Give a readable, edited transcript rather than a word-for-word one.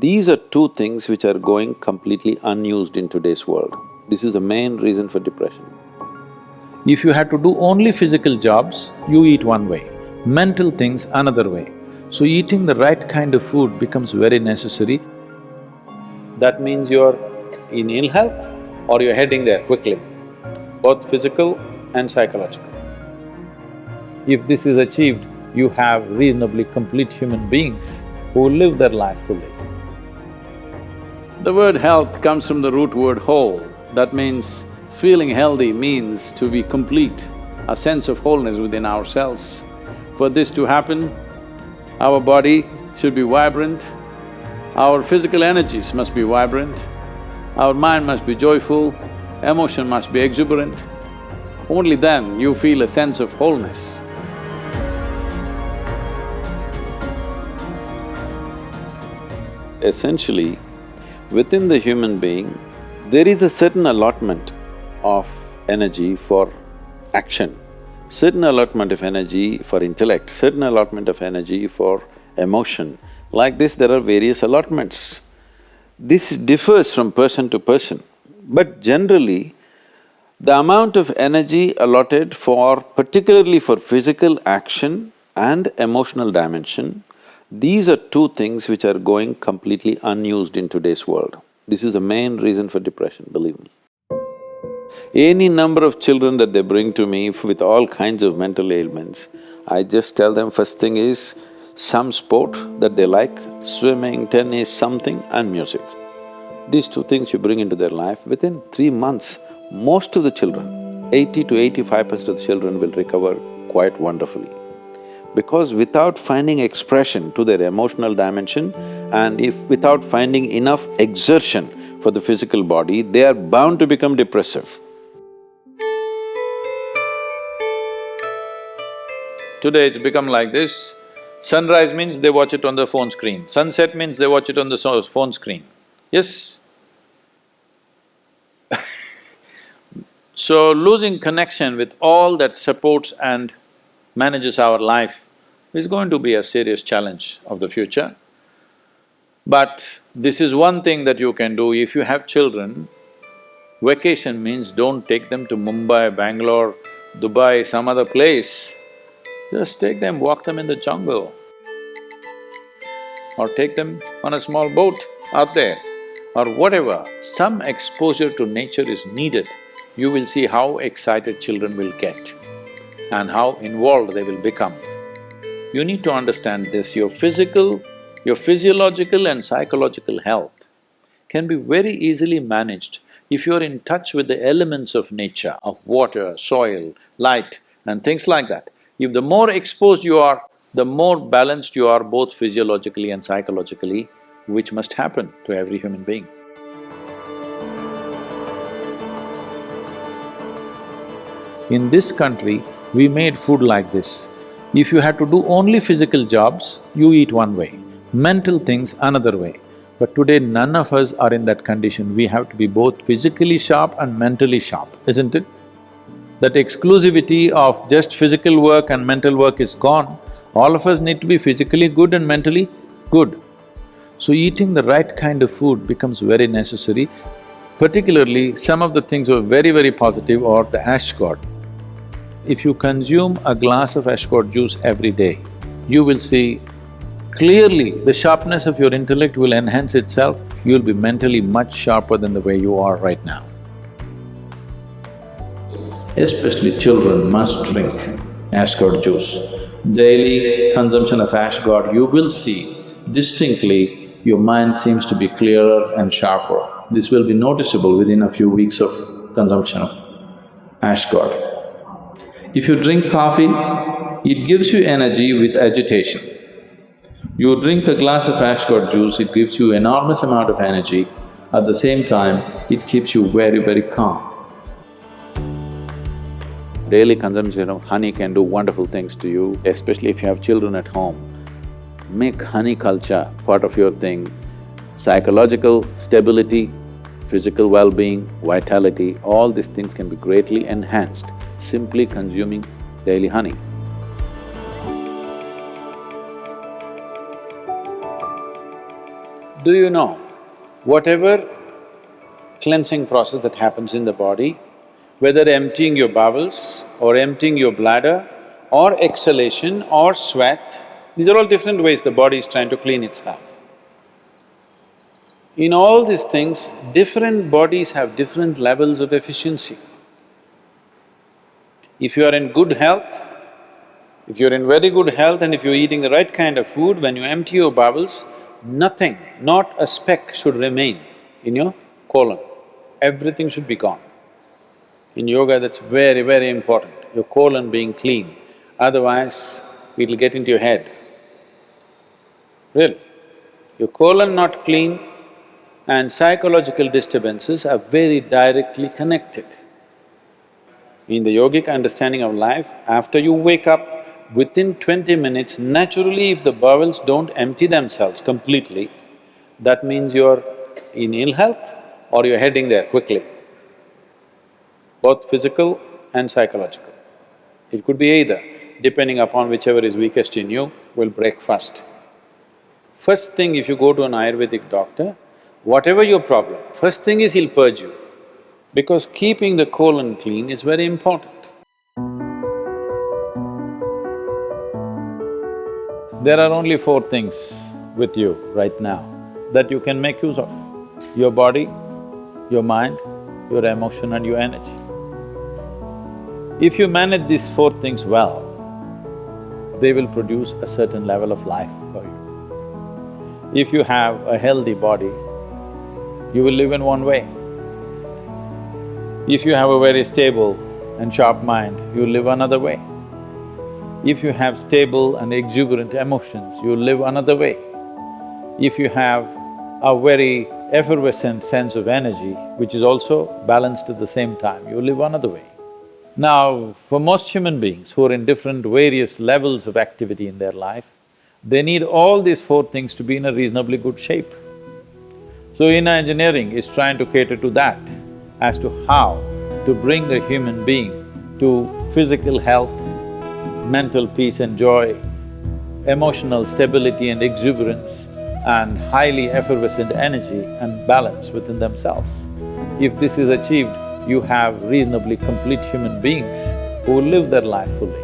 These are two things which are going completely unused in today's world. This is the main reason for depression. If you had to do only physical jobs, you eat one way, mental things another way. So eating the right kind of food becomes very necessary. That means you're in ill health or you're heading there quickly, both physical and psychological. If this is achieved, you have reasonably complete human beings who live their life fully. The word health comes from the root word whole. That means feeling healthy means to be complete, a sense of wholeness within ourselves. For this to happen, our body should be vibrant, our physical energies must be vibrant, our mind must be joyful, emotion must be exuberant. Only then you feel a sense of wholeness. Essentially, within the human being, there is a certain allotment of energy for action, certain allotment of energy for intellect, certain allotment of energy for emotion. Like this, there are various allotments. This differs from person to person, but generally, the amount of energy allotted particularly for physical action and emotional dimension, these are two things which are going completely unused in today's world. This is the main reason for depression, believe me. Any number of children that they bring to me with all kinds of mental ailments, I just tell them first thing is some sport that they like, swimming, tennis, something, and music. These two things you bring into their life, within 3 months, most of the children, 80 to 85% of the children will recover quite wonderfully. Because without finding expression to their emotional dimension and without finding enough exertion for the physical body, they are bound to become depressive. Today it's become like this, sunrise means they watch it on the phone screen, sunset means they watch it on the phone screen, yes? So losing connection with all that supports and manages our life is going to be a serious challenge of the future. But this is one thing that you can do. If you have children, vacation means don't take them to Mumbai, Bangalore, Dubai, some other place. Just take them, walk them in the jungle. Or take them on a small boat out there, or whatever. Some exposure to nature is needed. You will see how excited children will get and how involved they will become. You need to understand this, your physiological and psychological health can be very easily managed if you're in touch with the elements of nature, of water, soil, light and things like that. If the more exposed you are, the more balanced you are both physiologically and psychologically, which must happen to every human being. In this country, we made food like this. If you had to do only physical jobs, you eat one way, mental things another way. But today none of us are in that condition, we have to be both physically sharp and mentally sharp, isn't it? That exclusivity of just physical work and mental work is gone. All of us need to be physically good and mentally good. So eating the right kind of food becomes very necessary. Particularly, some of the things were very positive are the ash god. If you consume a glass of ash god juice every day, you will see clearly the sharpness of your intellect will enhance itself, you'll be mentally much sharper than the way you are right now. Especially children must drink ash god juice. Daily consumption of ash god, you will see distinctly your mind seems to be clearer and sharper. This will be noticeable within a few weeks of consumption of ash god. If you drink coffee, it gives you energy with agitation. You drink a glass of ash god juice, it gives you enormous amount of energy. At the same time, it keeps you very calm. Daily consumption of honey can do wonderful things to you, especially if you have children at home. Make honey culture part of your thing. Psychological stability, physical well-being, vitality, all these things can be greatly enhanced simply consuming daily honey. Do you know, whatever cleansing process that happens in the body, whether emptying your bowels or emptying your bladder or exhalation or sweat, these are all different ways the body is trying to clean itself. In all these things, different bodies have different levels of efficiency. If you are in good health, if you're in very good health and if you're eating the right kind of food, when you empty your bowels, nothing, not a speck should remain in your colon. Everything should be gone. In yoga, that's very, very important, your colon being clean, otherwise it'll get into your head. Really. Your colon not clean and psychological disturbances are very directly connected. In the yogic understanding of life, after you wake up, within 20 minutes, naturally if the bowels don't empty themselves completely, that means you're in ill health or you're heading there quickly, both physical and psychological. It could be either, depending upon whichever is weakest in you, will break first. First thing, if you go to an Ayurvedic doctor, whatever your problem, first thing is he'll purge you, because keeping the colon clean is very important. There are only four things with you right now that you can make use of: your body, your mind, your emotion and your energy. If you manage these four things well, they will produce a certain level of life for you. If you have a healthy body, you will live in one way. If you have a very stable and sharp mind, you live another way. If you have stable and exuberant emotions, you live another way. If you have a very effervescent sense of energy, which is also balanced at the same time, you live another way. Now, for most human beings who are in different various levels of activity in their life, they need all these four things to be in a reasonably good shape. So inner engineering is trying to cater to that, as to how to bring a human being to physical health, mental peace and joy, emotional stability and exuberance, and highly effervescent energy and balance within themselves. If this is achieved, you have reasonably complete human beings who will live their life fully.